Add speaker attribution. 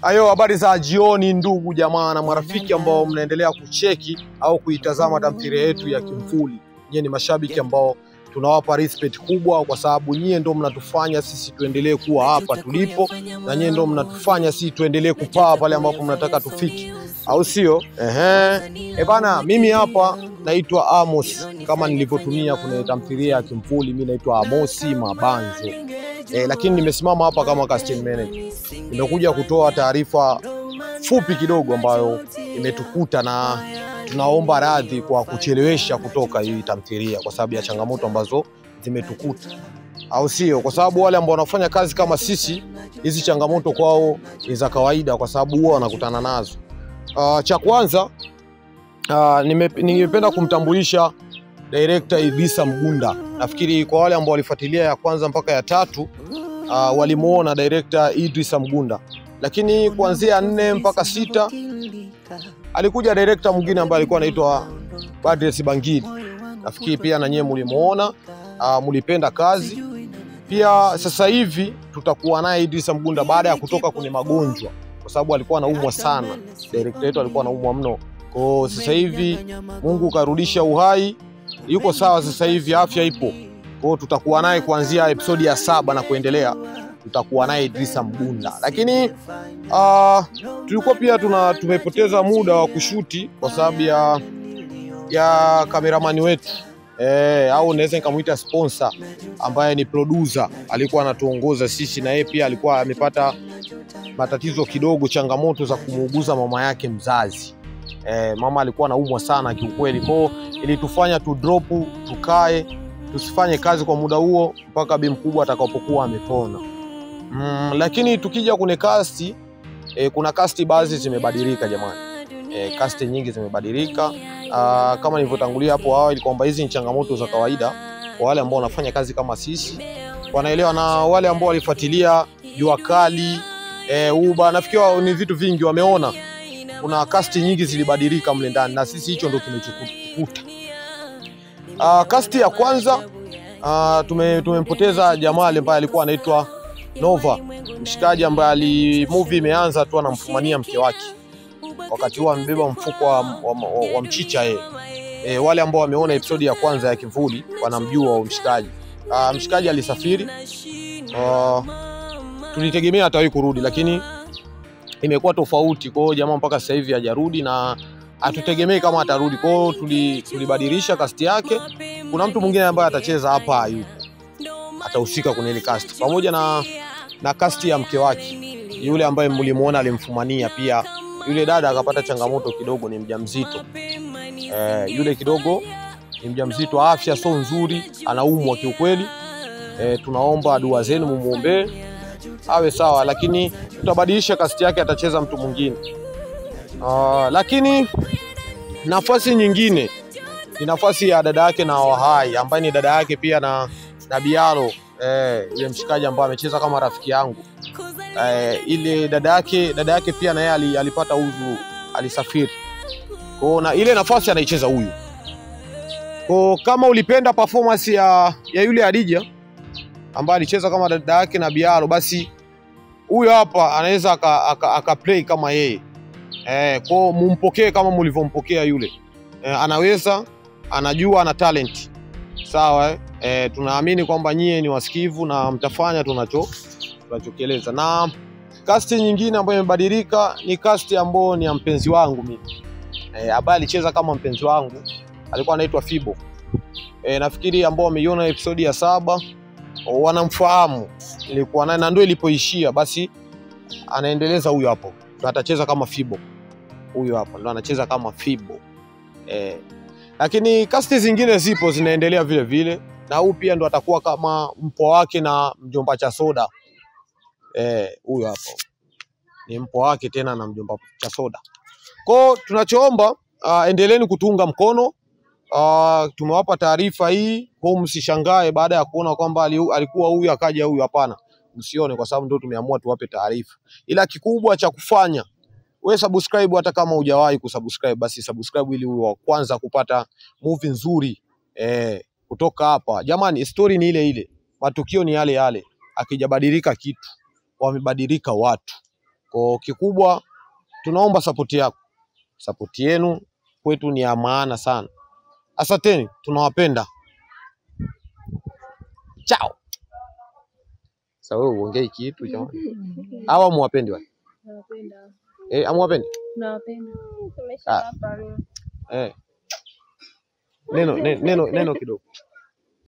Speaker 1: Ayo, habari za jioni ndugu jamaa na marafiki ambao mnaendelea kucheki au kuitazama tamthilia yetu ya Kimvuli. Nyie ni mashabiki ambao tunawapa respect kubwa kwa sababu nyie ndio mnatufanya sisi tuendelee kuwa hapa tulipo, na nyie ndio mnatufanya sisi tuendelee kupaa pale ambapo mnataka tufiki, au sio? Bana, mimi hapa naitwa Amos, kama nilivyotumia kwenye tamthilia ya Kimvuli. Mimi naitwa Amosi Mabanzo. Lakini nimesimama hapa kama casting manager. Nimekuja kutoa taarifa fupi kidogo ambayo imetukuta, na tunaomba radhi kwa kuchelewesha kutoka hii tamthilia kwa sababu ya changamoto ambazo zimetukuta, au sio? Kwa sababu wale ambao wanafanya kazi kama sisi, hizi changamoto kwao ni za kawaida kwa sababu huwa wanakutana nazo. Cha kwanza, ningependa kumtambulisha director Idrisa Mgunda. Nafikiri kwa wale ambao walifuatilia ya kwanza mpaka ya tatu walimuona director Idrisa Mgunda, lakini kuanzia 4 mpaka 6 alikuja director mwingine ambaye alikuwa anaitwa Badres Bangili. Nafikiri pia na nyie mlimuona, mlipenda kazi. Pia sasa hivi tutakuwa naye Idrisa Mgunda baada ya kutoka kwenye magonjwa, kwa sababu alikuwa anaumwa sana. Director yetu alikuwa anaumwa mno. Kwa sasa hivi Mungu karudisha uhai, yuko sawa sasa hivi, afya ipo. Kwa tutakuwa naye kuanzia episodi ya 7 na kuendelea, tutakuwa naye Idrisa Mgunda. Lakini tulikuwa pia tumepoteza muda wa kushuti kwa sababu ya kameramani wetu, au naweza nikamuita sponsor, ambaye ni producer, alikuwa anatuongoza sisi, na yeye pia alikuwa amepata matatizo kidogo, changamoto za kumuuguza mama yake mzazi. Mama alikuwa anaumwa sana kiukweli, kwa ilitufanya tu drop, tukae tusifanye kazi kwa muda huo mpaka bi mkubwa atakapokuwa amepona. Lakini tukija kwenye cast, kuna cast baadhi zimebadilika jamani. Cast nyingi zimebadilika. Kama nilivyotangulia hapo awali kwamba hizi ni changamoto za kawaida kwa wale ambao wanafanya kazi kama sisi, wanaelewa. Na wale ambao walifuatilia Jua Kali, Uba, nafikiri ni vitu vingi wameona. Kuna cast nyingi zilibadilika mle ndani, na sisi hicho ndio kimechukuta. Cast ya kwanza, tumempoteza jamaa ambaye alikuwa anaitwa Nova, mshikaji ambaye movie imeanza tu anamfumania mke wake. Wakati huo amebeba mfuko wa mchicha yeye. Wale ambao wameona episodi ya kwanza ya Kimvuli wanamjua mshikaji. Mshikaji alisafiri. Tulitegemea atawahi kurudi, lakini imekuwa tofauti. Kwa hiyo jamaa mpaka sasa hivi hajarudi na hatutegemei kama atarudi. Kwa hiyo tulibadilisha cast yake. Kuna mtu mwingine ambaye atacheza hapa, yuko atahusika kwenye ile cast pamoja na cast ya mke wake, yule ambaye mlimuona alimfumania. Pia yule dada akapata changamoto kidogo, ni mjamzito. Yule kidogo ni mjamzito, afya sio nzuri, anaumwa kiukweli. Tunaomba dua zenu mumuombe awe sawa, lakini tutabadilisha cast yake, atacheza mtu mwingine. Lakini nafasi nyingine ni nafasi ya dada yake na Wahai, ambaye ni dada yake pia na Biaro, yule mshikaji ambaye amecheza kama rafiki yangu. Ile dada yake pia na yeye alipata udhu, alisafiri. Kwa na ile nafasi anaicheza huyu. Kwa kama ulipenda performance ya yule Adija ambaye alicheza kama dada yake na Biaro, basi huyu hapa anaweza aka play kama yeye. Kwa mumpokee kama mlivyompokea yule. Anaweza, anajua, ana talent. Sawa. Tunaamini kwamba nyie ni wasikivu na mtafanya tunachokieleza. Na cast nyingine ambayo imebadilika ni cast ambayo ni ya mpenzi wangu mimi. Ambaye alicheza kama mpenzi wangu alikuwa anaitwa Fibo. Nafikiri ambao wameiona episodi ya 7 wanamfahamu. Ilikuwa naye na ndio ilipoishia, basi anaendeleza huyu hapo. Atacheza kama Fibo. Huyu hapa ndo anacheza kama Fibo. Lakini cast zingine zipo zinaendelea vile vile, na huyu pia ndo atakuwa kama mpo wake na mjomba cha soda. Huyu hapa ni mpo wake tena na mjomba cha soda. Kwa tunachoomba, endeleeni kutunga mkono. Tumewapa taarifa hii, kwa msishangae baada ya kuona kwamba alikuwa huyu akaja huyu. Hapana, msione, kwa sababu ndio tumeamua tuwape taarifa. Ila kikubwa cha kufanya, wewe subscribe, hata kama hujawahi kusubscribe basi subscribe ili uwe wa kwanza kupata movie nzuri kutoka hapa. Jamani, story ni ile ile, matukio ni yale yale, akijabadilika kitu, wamebadilika watu. Kwa kikubwa tunaomba sapoti yako. Sapoti yenu kwetu ni ya maana sana. Asanteni, tunawapenda. Ciao. Sasa wewe uongee kitu jamani. Hawa muwapendi wale?
Speaker 2: Nawapenda.
Speaker 1: Amwapendi?
Speaker 2: Nawapenda. Tumesha hapa.
Speaker 1: Neno kidogo.